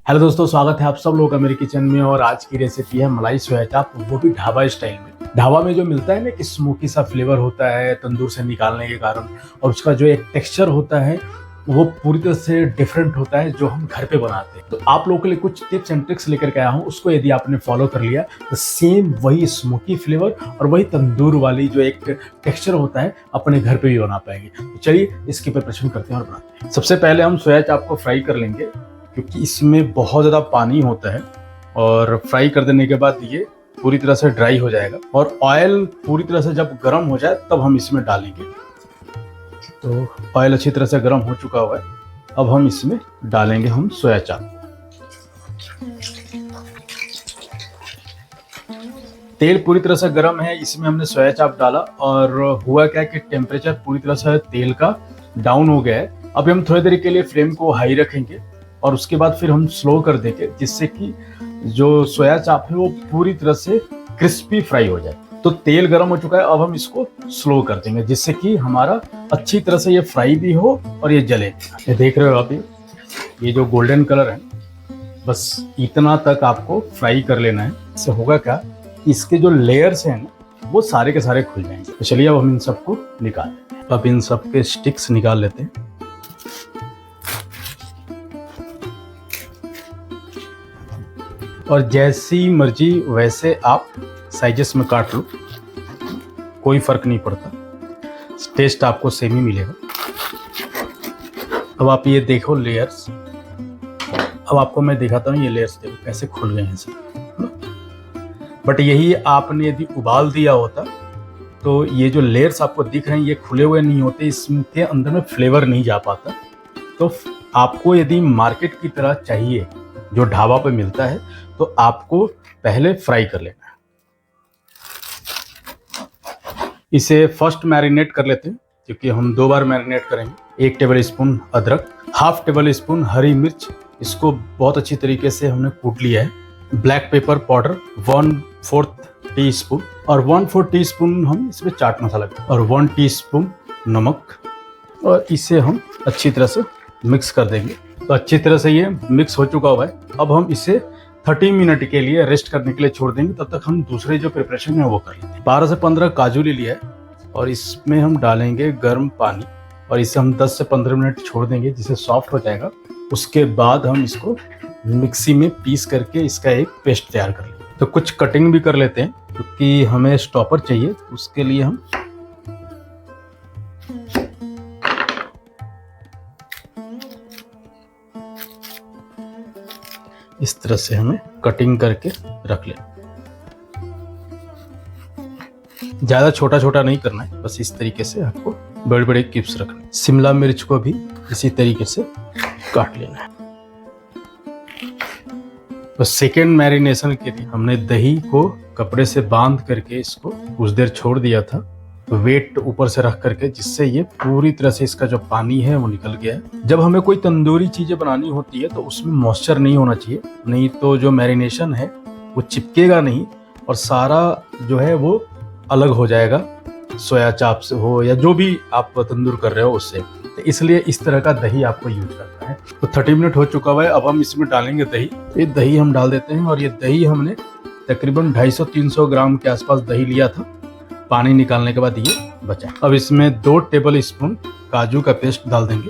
Hello दोस्तों, स्वागत है आप सब लोगों का मेरे किचन में। और आज की रेसिपी है मलाई सोया चाप, वो भी ढाबा स्टाइल में। ढाबा में जो मिलता है ना कि स्मोकी सा फ्लेवर होता है तंदूर से निकालने के कारण, और उसका जो एक टेक्सचर होता है वो पूरी तरह से डिफरेंट होता है जो हम घर पे बनाते हैं। तो आप लोगों के लिए कुछ टिप्स एंड ट्रिक्स लेकर के आया हूँ। उसको यदि आपने फॉलो कर लिया तो सेम वही स्मोकी फ्लेवर और वही तंदूर वाली जो एक टेक्सचर होता है अपने घर पे भी बना पाएंगे। तो चलिए इसकी प्रिपरेशन करते हैं और बनाते हैं। सबसे पहले हम सोया चाप को फ्राई कर लेंगे, क्योंकि इसमें बहुत ज़्यादा पानी होता है। और फ्राई कर देने के बाद ये पूरी तरह से ड्राई हो जाएगा, और ऑयल पूरी तरह से जब गर्म हो जाए तब हम इसमें डालेंगे। तो ऑयल अच्छी तरह से गर्म हो चुका हुआ है, अब हम इसमें डालेंगे हम सोया चाप। तेल पूरी तरह से गर्म है, इसमें हमने सोया चाप डाला, और हुआ क्या कि टेम्परेचर पूरी तरह से तेल का डाउन हो गया है। अभी हम थोड़ी देर के लिए फ्लेम को हाई रखेंगे और उसके बाद फिर हम स्लो कर देंगे, जिससे कि जो सोया चाप है वो पूरी तरह से क्रिस्पी फ्राई हो जाए। तो तेल गर्म हो चुका है, अब हम इसको स्लो कर देंगे, जिससे कि हमारा अच्छी तरह से ये फ्राई भी हो और ये जले। ये देख रहे हो आप, ये जो गोल्डन कलर है, बस इतना तक आपको फ्राई कर लेना है। इससे होगा क्या, इसके जो लेयर्स हैं ना वो सारे के सारे खुल जाएंगे। तो चलिए अब हम इन सबको निकाल लेते हैं। अब इन सब के स्टिक्स निकाल लेते हैं। और जैसी मर्जी वैसे आप साइजेस में काट लो, कोई फर्क नहीं पड़ता, टेस्ट आपको सेम ही मिलेगा। अब आप ये देखो लेयर्स, अब आपको मैं दिखाता हूँ ये लेयर्स देखो कैसे खुल गए हैं सब। बट यही आपने यदि उबाल दिया होता तो ये जो लेयर्स आपको दिख रहे हैं ये खुले हुए नहीं होते, इसके अंदर में फ्लेवर नहीं जा पाता। तो आपको यदि मार्केट की तरह चाहिए जो ढाबा पे मिलता है तो आपको पहले फ्राई कर लेना है। इसे फर्स्ट मैरिनेट कर लेते हैं, क्योंकि हम 2 बार मैरिनेट करेंगे। 1 टेबल स्पून अदरक, 1/2 टेबल स्पून हरी मिर्च, इसको बहुत अच्छी तरीके से हमने कूट लिया है। Black pepper powder 1/4 tea spoon, और 1/4 टी स्पून हम इसमें चाट मसाला, और 1 टी स्पून नमक, और इसे हम अच्छी तरह से मिक्स कर देंगे। तो अच्छी तरह से ये मिक्स हो चुका हुआ है। अब हम इसे 30 मिनट के लिए रेस्ट करने के लिए छोड़ देंगे। तब तक हम दूसरे जो प्रिपरेशन है वो कर लेते हैं। 12 से 15 काजू ले लिया है, और इसमें हम डालेंगे गर्म पानी, और इसे हम 10 से 15 मिनट छोड़ देंगे जिससे सॉफ्ट हो जाएगा। उसके बाद हम इसको मिक्सी में पीस करके इसका एक पेस्ट तैयार कर लेंगे। तो कुछ कटिंग भी कर लेते हैं, क्योंकि हमें स्टॉपर चाहिए। उसके लिए हम इस तरह से हमें कटिंग करके रख लें। ज्यादा छोटा छोटा नहीं करना है, बस इस तरीके से आपको बड़े बड़े क्यूब्स रखने। शिमला मिर्च को भी इसी तरीके से काट लेना है। तो सेकेंड मैरिनेशन के लिए हमने दही को कपड़े से बांध करके इसको कुछ देर छोड़ दिया था, वेट ऊपर से रख करके, जिससे ये पूरी तरह से इसका जो पानी है वो निकल गया है। जब हमें कोई तंदूरी चीजें बनानी होती है तो उसमें मॉइस्चर नहीं होना चाहिए, नहीं तो जो मैरिनेशन है वो चिपकेगा नहीं, और सारा जो है वो अलग हो जाएगा, सोया चाप से हो या जो भी आप तंदूर कर रहे हो उससे। तो इसलिए इस तरह का दही आपको यूज करना है। तो 30 मिनट हो चुका हुआ है, अब हम इसमें डालेंगे दही। तो ये दही हम डाल देते हैं, और ये दही हमने तकरीबन 250-300 ग्राम के आसपास दही लिया था। पानी निकालने के बाद ये बचा। अब इसमें 2 टेबल स्पून काजू का पेस्ट डाल देंगे।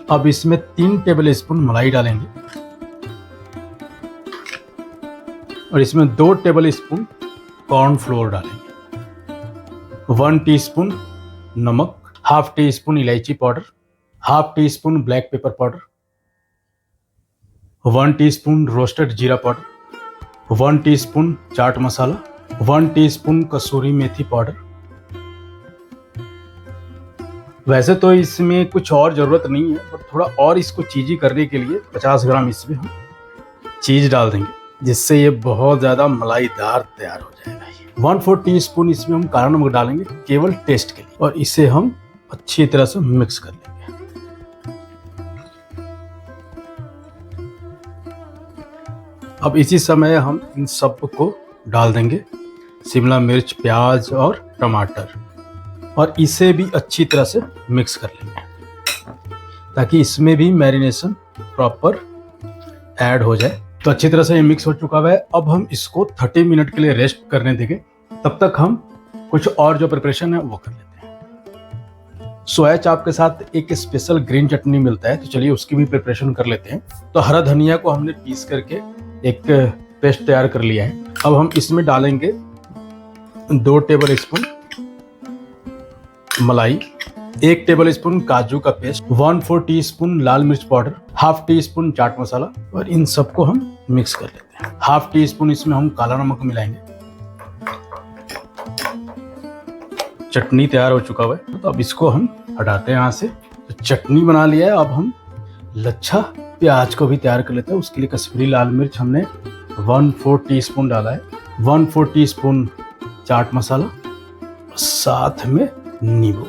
अब इसमें 3 टेबल स्पून मलाई डालेंगे, और इसमें 2 टेबल स्पून कॉर्न फ्लोर डालेंगे। 1 टीस्पून नमक, 1/2 टी स्पून इलायची powder, 1/2 tea spoon black pepper powder, 1 teaspoon roasted जीरा powder, 1 teaspoon chaat masala, 1 teaspoon कसूरी मेथी पाउडर। वैसे तो इसमें कुछ और जरूरत नहीं है, पर थोड़ा और इसको चीजी करने के लिए 50 ग्राम इसमें हम चीज डाल देंगे, जिससे ये बहुत ज्यादा मलाईदार तैयार हो जाएगा। 1/4 टीस्पून इसमें हम काला नमक डालेंगे केवल टेस्ट के लिए, और इसे हम अच्छी तरह से मिक्स कर लेंगे। अब इसी समय हम इन सब को डाल देंगे, शिमला मिर्च, प्याज और टमाटर, और इसे भी अच्छी तरह से मिक्स कर लेंगे। ताकि इसमें भी मैरिनेशन प्रॉपर ऐड हो जाए। तो अच्छी तरह से ये मिक्स हो चुका हुआ है। अब हम इसको 30 मिनट के लिए रेस्ट करने देंगे। तब तक हम कुछ और जो प्रिपरेशन है वो कर लेते हैं। सोया चाप के साथ एक स्पेशल ग्रीन चटनी मिलता है, तो चलिए उसकी भी प्रिपरेशन कर लेते हैं। तो हरा धनिया को हमने पीस करके एक पेस्ट तैयार कर लिया है। अब हम इसमें डालेंगे 2 टेबल स्पून मलाई, 1 टेबल स्पून काजू का पेस्ट, 1/4 टीस्पून लाल मिर्च पाउडर, ½ टीस्पून चाट मसाला, और इन सबको हम मिक्स कर लेते हैं। ½ टीस्पून इसमें हम काला नमक मिलाएंगे। चटनी तैयार हो चुका हुआ है, तो अब इसको हम हटाते हैं यहाँ से। तो चटनी बना लिया है। अब हम लच्छा प्याज को भी तैयार कर लेते हैं। उसके लिए कश्मीरी लाल मिर्च हमने 1/4 टीस्पून डाला है, 1/4 टीस्पून चाट मसाला, साथ में नींबू,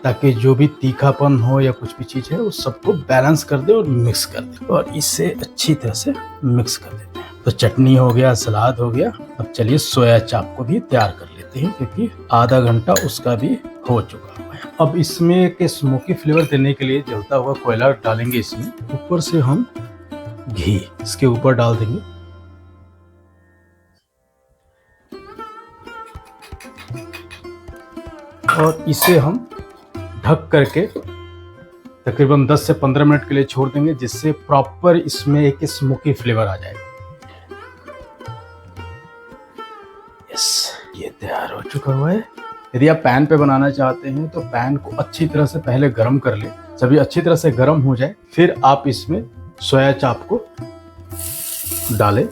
ताकि जो भी तीखापन हो या कुछ भी चीज़ है उस सबको बैलेंस कर दे और मिक्स कर दे, और इसे अच्छी तरह से मिक्स कर देते हैं। तो चटनी हो गया, सलाद हो गया। अब चलिए सोया चाप को भी तैयार कर लेते हैं, क्योंकि आधा घंटा उसका भी हो चुका हुआ है। अब इसमें एक स्मोकी फ्लेवर देने के लिए जलता हुआ कोयला डालेंगे इसमें। ऊपर से हम घी इसके ऊपर डाल देंगे। और इसे हम ढक करके तकरीबन 10 से 15 मिनट के लिए छोड़ देंगे, जिससे प्रॉपर इसमें एक स्मोकी फ्लेवर आ जाएगा। यस, ये तैयार हो चुका हुआ है। यदि आप पैन पे बनाना चाहते हैं तो पैन को अच्छी तरह से पहले गर्म कर ले। जब ये अच्छी तरह से गर्म हो जाए फिर आप इसमें सोया चाप को डालें।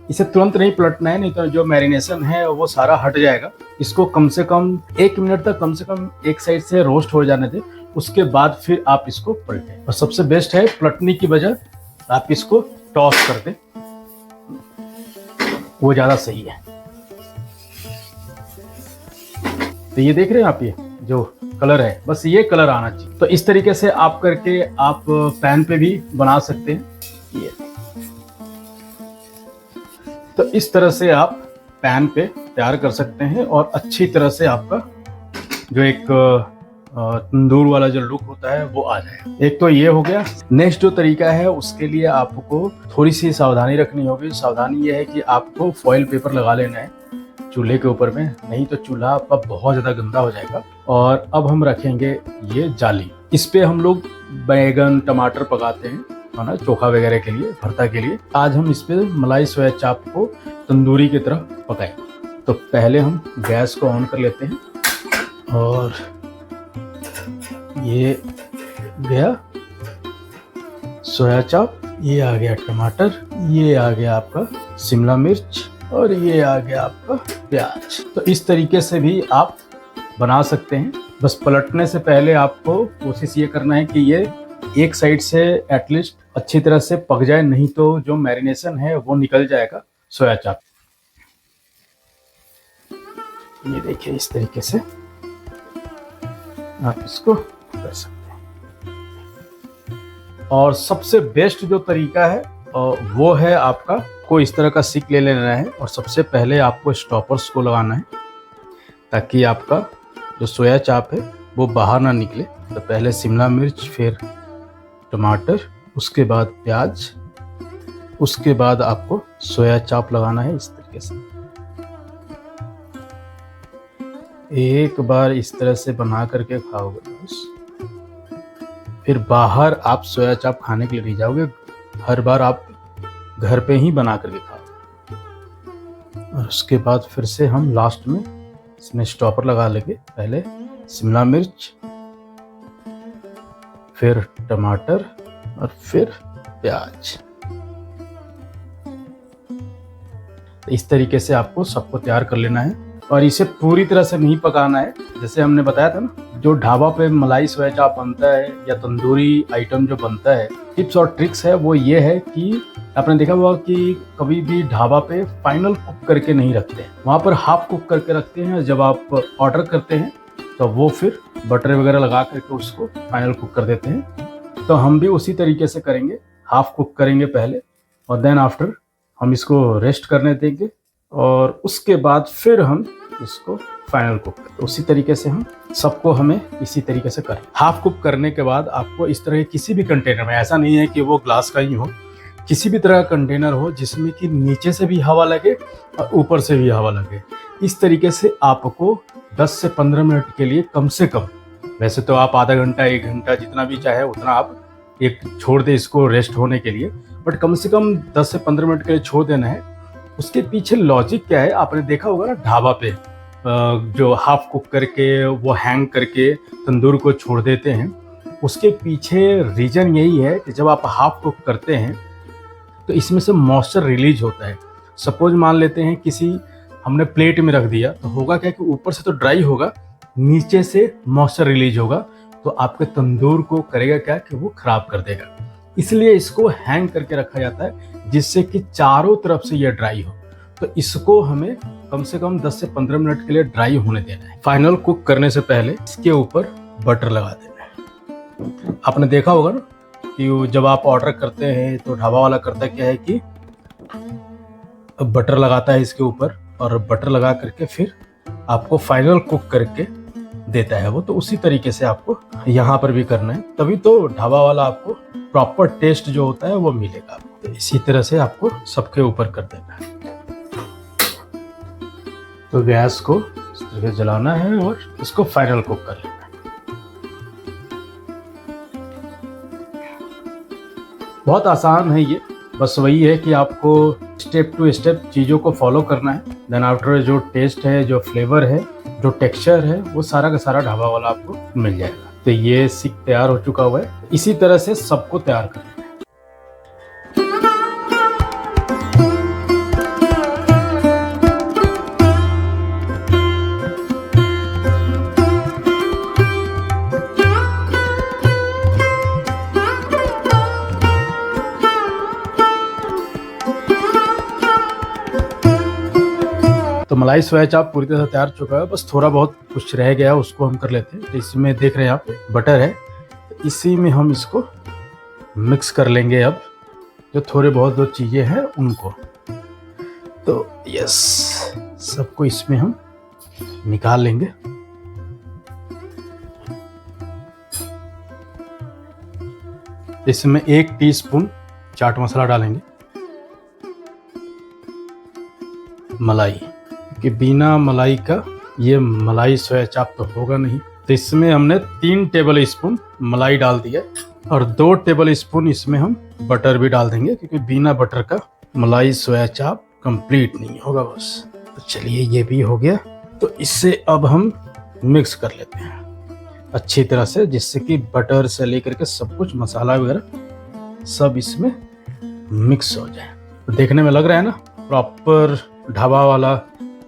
इसे तुरंत नहीं पलटना है, नहीं तो जो मैरिनेशन है वो सारा हट जाएगा। इसको कम से कम 1 मिनट तक कम से कम एक साइड से रोस्ट हो जाने दें। उसके बाद फिर आप इसको पलटें। और सबसे बेस्ट है पलटने की बजाय आप इसको टॉस कर दें, वो ज्यादा सही है। तो ये देख रहे हैं आप, ये जो कलर है बस ये कलर आना चाहिए। तो इस तरीके से आप करके आप पैन पे भी बना सकते हैं। ये तो इस तरह से आप पैन पे तैयार कर सकते हैं, और अच्छी तरह से आपका जो एक तंदूर वाला जो लुक होता है वो आ जाए। एक तो ये हो गया। नेक्स्ट जो तरीका है उसके लिए आपको थोड़ी सी सावधानी रखनी होगी। सावधानी ये है कि आपको फॉइल पेपर लगा लेना है चूल्हे के ऊपर में, नहीं तो चूल्हा आपका बहुत ज़्यादा गंदा हो जाएगा। और अब हम रखेंगे ये जाली, इस पे हम लोग बैगन टमाटर पकाते हैं, है ना, चोखा वगैरह के लिए, भरता के लिए। आज हम इस पे मलाई सोया चाप को तंदूरी की तरह पकाएंगे। तो पहले हम गैस को ऑन कर लेते हैं, और ये गया सोया चाप, ये आ गया टमाटर, ये आ गया आपका शिमला मिर्च, और ये आ गया आपका प्याज। तो इस तरीके से भी आप बना सकते हैं। बस पलटने से पहले आपको कोशिश ये करना है कि ये एक साइड से एटलीस्ट अच्छी तरह से पक जाए, नहीं तो जो मैरिनेशन है वो निकल जाएगा सोया चाप। ये देखिए इस तरीके से आप इसको कर सकते हैं। और सबसे बेस्ट जो तरीका है वो है आपका को इस तरह का सिक ले लेना है, और सबसे पहले आपको स्टॉपर्स को लगाना है, ताकि आपका जो सोया चाप है वो बाहर ना निकले। तो पहले शिमला मिर्च, फिर टमाटर, उसके बाद प्याज, उसके बाद आपको सोया चाप लगाना है। इस तरीके से एक बार इस तरह से बना करके खाओगे बस, फिर बाहर आप सोया चाप खाने के लिए नहीं जाओगे। हर बार आप घर पे ही बना करके खाओ। और उसके बाद फिर से हम लास्ट में इसमें स्टॉपर लगा लेंगे। पहले शिमला मिर्च, फिर टमाटर, और फिर प्याज। इस तरीके से आपको सबको तैयार कर लेना है, और इसे पूरी तरह से नहीं पकाना है। जैसे हमने बताया था ना, जो ढाबा पे मलाई सोया चाप बनता है या तंदूरी आइटम जो बनता है, टिप्स और ट्रिक्स है वो ये है कि आपने देखा होगा कि कभी भी ढाबा पे फाइनल कुक करके नहीं रखते हैं, वहाँ पर हाफ कुक करके रखते हैं। जब आप ऑर्डर करते हैं तो वो फिर बटर वगैरह लगा करके उसको फाइनल कुक कर देते हैं। तो हम भी उसी तरीके से करेंगे, हाफ कुक करेंगे पहले, और देन आफ्टर हम इसको रेस्ट करने देंगे, और उसके बाद फिर हम इसको फाइनल कुक। तो उसी तरीके से हम सबको हमें इसी तरीके से करें। हाफ कुक करने के बाद आपको इस तरह के किसी भी कंटेनर में, ऐसा नहीं है कि वो ग्लास का ही हो, किसी भी तरह का कंटेनर हो जिसमें कि नीचे से भी हवा लगे और ऊपर से भी हवा लगे, इस तरीके से आपको 10 से 15 मिनट के लिए कम से कम, वैसे तो आप आधा घंटा 1 घंटा जितना भी चाहे उतना आप एक छोड़ दे इसको रेस्ट होने के लिए, बट कम से कम 10 से 15 मिनट के लिए छोड़ देना है। उसके पीछे लॉजिक क्या है, आपने देखा होगा ना ढाबा पे जो हाफ कुक करके वो हैंग करके तंदूर को छोड़ देते हैं, उसके पीछे रीजन यही है कि जब आप हाफ कुक करते हैं तो इसमें से मॉइस्चर रिलीज होता है। सपोज मान लेते हैं किसी हमने प्लेट में रख दिया, तो होगा क्या कि ऊपर से तो ड्राई होगा, नीचे से मॉइस्चर रिलीज होगा, तो आपके तंदूर को करेगा क्या कि वो खराब कर देगा। इसलिए इसको हैंग करके रखा जाता है जिससे कि चारों तरफ से ये ड्राई हो। तो इसको हमें कम से कम 10 से 15 मिनट के लिए ड्राई होने देना है। फाइनल कुक करने से पहले इसके ऊपर बटर लगा देना है। आपने देखा होगा ना कि जब आप ऑर्डर करते हैं तो ढाबा वाला करता क्या है कि बटर लगाता है इसके ऊपर, और बटर लगा करके फिर आपको फाइनल कुक करके देता है वो। तो उसी तरीके से आपको यहाँ पर भी करना है, तभी तो ढाबा वाला आपको प्रॉपर टेस्ट जो होता है वो मिलेगा। तो इसी तरह से आपको सबके ऊपर कर देना है। तो गैस को इस तरह से जलाना है और इसको फाइनल कुक कर लेना है। बहुत आसान है ये, बस वही है कि आपको स्टेप टू स्टेप चीज़ों को फॉलो करना है। देन आफ्टर जो टेस्ट है, जो फ्लेवर है, जो टेक्सचर है, वो सारा का सारा ढाबा वाला आपको मिल जाएगा। तो ये सीख तैयार हो चुका हुआ है। इसी तरह से सबको तैयार करना है। तो मलाई सोया चाप पूरी तरह से तैयार चुका है, बस थोड़ा बहुत कुछ रह गया उसको हम कर लेते हैं। तो इसमें देख रहे हैं आप बटर है, तो इसी में हम इसको मिक्स कर लेंगे। अब जो थोड़े बहुत जो चीज़ें हैं उनको, तो यस, सबको इसमें हम निकाल लेंगे। इसमें 1 टीस्पून चाट मसाला डालेंगे, मलाई, कि बिना मलाई का ये मलाई सोया चाप तो होगा नहीं। तो इसमें हमने 3 टेबल स्पून मलाई डाल दिया और 2 टेबल स्पून इसमें हम बटर भी डाल देंगे, क्योंकि बिना बटर का मलाई सोया चाप कंप्लीट नहीं होगा बस। तो चलिए ये भी हो गया। तो इससे अब हम मिक्स कर लेते हैं अच्छी तरह से, जिससे कि बटर से लेकर के सब कुछ मसाला वगैरह सब इसमें मिक्स हो जाए। तो देखने में लग रहा है ना प्रॉपर ढाबा वाला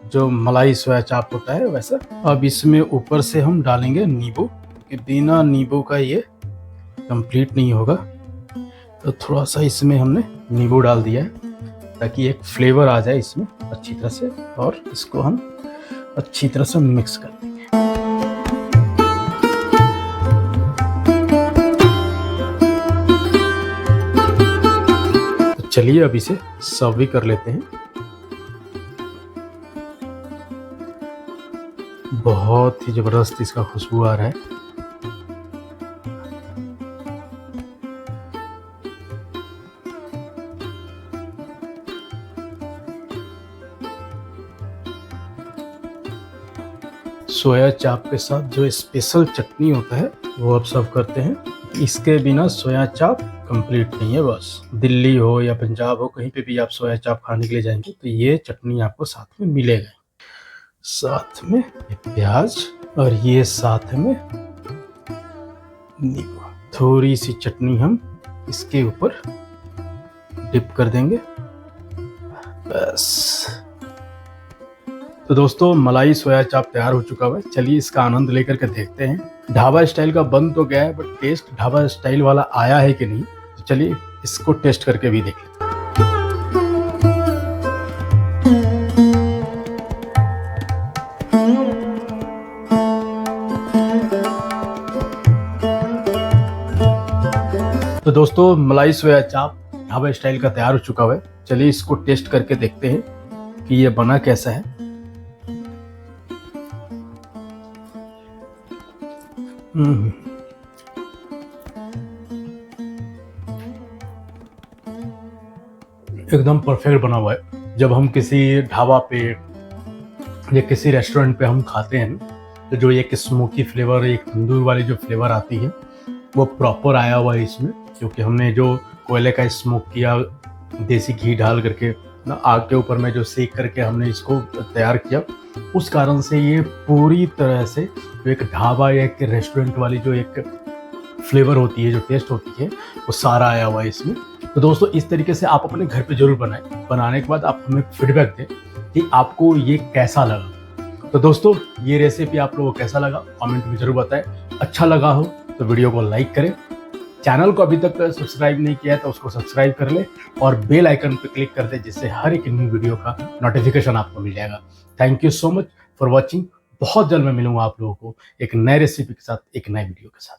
जो मलाई सोया चाप होता है वैसा। अब इसमें ऊपर से हम डालेंगे नींबू, कि बिना नींबू का ये कंप्लीट नहीं होगा। तो थोड़ा सा इसमें हमने नींबू डाल दिया है ताकि एक फ्लेवर आ जाए इसमें अच्छी तरह से, और इसको हम अच्छी तरह से मिक्स कर देंगे। तो चलिए अब इसे सर्व भी कर लेते हैं। बहुत ही जबरदस्त इसका खुशबू आ रहा है। सोया चाप के साथ जो स्पेशल चटनी होता है वो अब सर्व करते हैं। इसके बिना सोया चाप कंप्लीट नहीं है। बस दिल्ली हो या पंजाब हो, कहीं पे भी आप सोया चाप खाने के लिए जाएंगे तो ये चटनी आपको साथ में मिलेगा। साथ में ये प्याज और ये साथ में नींबू, थोड़ी सी चटनी हम इसके ऊपर डिप कर देंगे बस। तो दोस्तों मलाई सोया चाप तैयार हो चुका है। चलिए इसका आनंद लेकर के देखते हैं। ढाबा स्टाइल का बन तो गया है, बट टेस्ट ढाबा स्टाइल वाला आया है कि नहीं, तो चलिए इसको टेस्ट करके भी देख लेते हैं। तो दोस्तों मलाई सोया चाप ढाबा स्टाइल का तैयार हो चुका है। चलिए इसको टेस्ट करके देखते हैं कि ये बना कैसा है। हम्म, एकदम परफेक्ट बना हुआ है। जब हम किसी ढाबा पे या किसी रेस्टोरेंट पे हम खाते हैं तो जो एक स्मोकी फ्लेवर, एक तंदूर वाली जो फ्लेवर आती है वो प्रॉपर आया हुआ है इसमें, क्योंकि हमने जो कोयले का स्मोक किया, देसी घी डाल करके ना आग के ऊपर में जो सेक करके हमने इसको तैयार किया, उस कारण से ये पूरी तरह से जो एक ढाबा या एक रेस्टोरेंट वाली जो एक फ्लेवर होती है, जो टेस्ट होती है, वो सारा आया हुआ है इसमें। तो दोस्तों इस तरीके से आप अपने घर पे जरूर बनाएं। बनाने के बाद आप हमें फीडबैक दें कि आपको ये कैसा लगा। तो दोस्तों ये रेसिपी आप लोगों को कैसा लगा कमेंट में जरूर बताएं। अच्छा लगा हो तो वीडियो को लाइक करें। चैनल को अभी तक सब्सक्राइब नहीं किया है तो उसको सब्सक्राइब कर ले और बेल आइकन पर क्लिक कर दे, जिससे हर एक न्यू वीडियो का नोटिफिकेशन आपको मिल जाएगा। Thank you so much for watching. बहुत जल्द मैं मिलूंगा आप लोगों को एक नए रेसिपी के साथ, एक नए वीडियो के साथ।